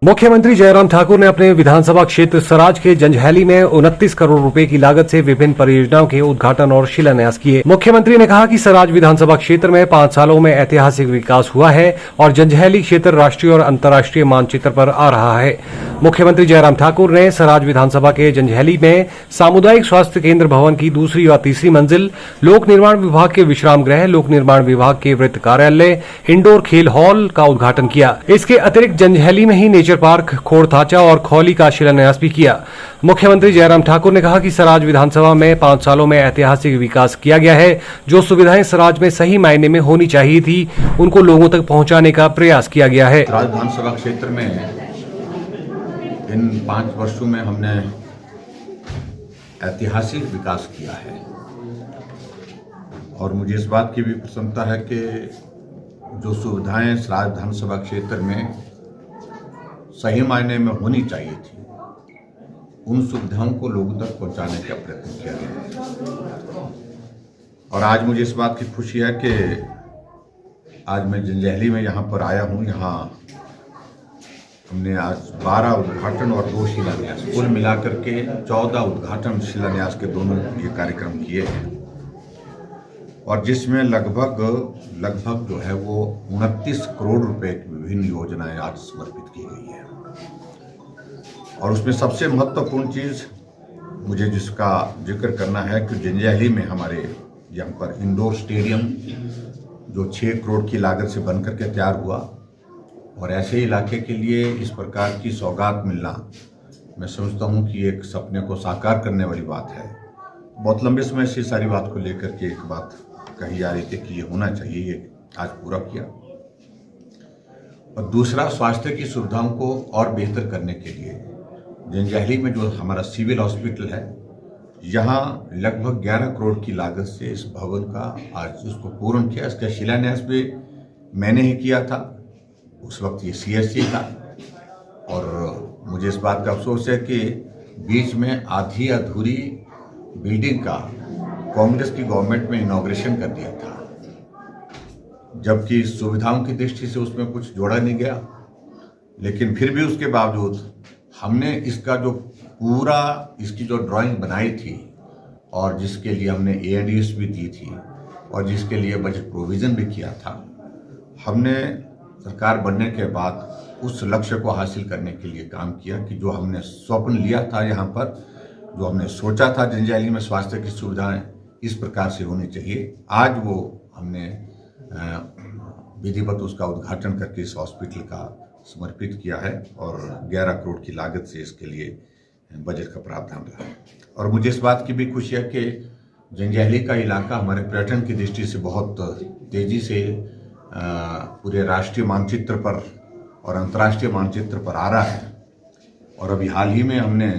मुख्यमंत्री जयराम ठाकुर ने अपने विधानसभा क्षेत्र सराज के जंजैहली में 29 करोड़ रुपए की लागत से विभिन्न परियोजनाओं के उद्घाटन और शिलान्यास किए। मुख्यमंत्री ने कहा कि सराज विधानसभा क्षेत्र में 5 सालों में ऐतिहासिक विकास हुआ है और जंजैहली क्षेत्र राष्ट्रीय और अंतर्राष्ट्रीय मानचित्र पर आ रहा है। मुख्यमंत्री जयराम ठाकुर ने सराज विधानसभा के जंजैहली में सामुदायिक स्वास्थ्य केंद्र भवन की दूसरी और तीसरी मंजिल, लोक निर्माण विभाग के विश्राम गृह, लोक निर्माण विभाग के वृत्त कार्यालय, इंडोर खेल हॉल का उद्घाटन किया। इसके अतिरिक्त जंजैहली में ही नेचर पार्क, खोड़थाचा और खौली का शिलान्यास भी किया। मुख्यमंत्री जयराम ठाकुर ने कहा कि सराज विधानसभा में 5 सालों में ऐतिहासिक विकास किया गया है। जो सुविधाएं सराज में सही मायने में होनी चाहिए थी, उनको लोगों तक पहुंचाने का प्रयास किया गया है। सराज विधानसभा क्षेत्र में इन 5 वर्षों में हमने ऐतिहासिक विकास किया है और मुझे इस बात की भी प्रसन्नता है कि जो सुविधाएं सराज विधानसभा क्षेत्र में सही मायने में होनी चाहिए थी, उन सुविधाओं को लोगों तक पहुंचाने का प्रयत्न किया गया। और आज मुझे इस बात की खुशी है कि आज मैं जंजैहली में यहाँ पर आया हूँ। यहाँ हमने आज 12 उद्घाटन और 2 शिलान्यास, कुल मिलाकर के 14 उद्घाटन शिलान्यास के दोनों ये कार्यक्रम किए हैं और जिसमें लगभग जो है वो 29 करोड़ रुपए की विभिन्न योजनाएं आज समर्पित की गई है। और उसमें सबसे महत्वपूर्ण चीज मुझे जिसका जिक्र करना है कि जंजैहली में हमारे यहाँ पर इंडोर स्टेडियम जो 6 करोड़ की लागत से बनकर के तैयार हुआ और ऐसे इलाके के लिए इस प्रकार की सौगात मिलना, मैं समझता हूँ कि एक सपने को साकार करने वाली बात है। बहुत लंबे समय से सारी बात को लेकर के एक बात कही जा रही थी कि ये होना चाहिए, ये आज पूरा किया। और दूसरा, स्वास्थ्य की सुविधाओं को और बेहतर करने के लिए जंजैहली में जो हमारा सिविल हॉस्पिटल है, यहाँ लगभग 11 करोड़ की लागत से इस भवन का आज उसको पूर्ण किया। इसका शिलान्यास भी मैंने ही किया था, उस वक्त ये CSC था। और मुझे इस बात का अफसोस है कि बीच में आधी अधूरी बिल्डिंग का कांग्रेस की गवर्नमेंट में इनॉग्रेशन कर दिया था, जबकि सुविधाओं की दृष्टि से उसमें कुछ जोड़ा नहीं गया। लेकिन फिर भी उसके बावजूद हमने इसका जो पूरा इसकी जो ड्राइंग बनाई थी और जिसके लिए हमने ANDS भी दी थी और जिसके लिए बजट प्रोविज़न भी किया था, हमने सरकार बनने के बाद उस लक्ष्य को हासिल करने के लिए काम किया कि जो हमने स्वप्न लिया था, यहाँ पर जो हमने सोचा था जंजैहली में स्वास्थ्य की सुविधाएं इस प्रकार से होनी चाहिए, आज वो हमने विधिवत उसका उद्घाटन करके इस हॉस्पिटल का समर्पित किया है और 11 करोड़ की लागत से इसके लिए बजट का प्रावधान रहा। और मुझे इस बात की भी खुशी है कि जंजैहली का इलाका हमारे पर्यटन की दृष्टि से बहुत तेजी से पूरे राष्ट्रीय मानचित्र पर और अंतर्राष्ट्रीय मानचित्र पर आ रहा है। और अभी हाल ही में हमने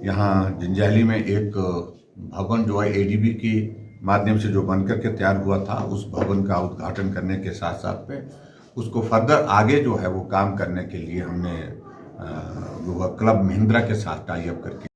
यहाँ जंजैहली में एक भवन जो है ADB की माध्यम से जो बनकर के तैयार हुआ था, उस भवन का उद्घाटन करने के साथ साथ में उसको फर्दर आगे जो है वो काम करने के लिए हमने जो क्लब महिंद्रा के साथ टाई अप करके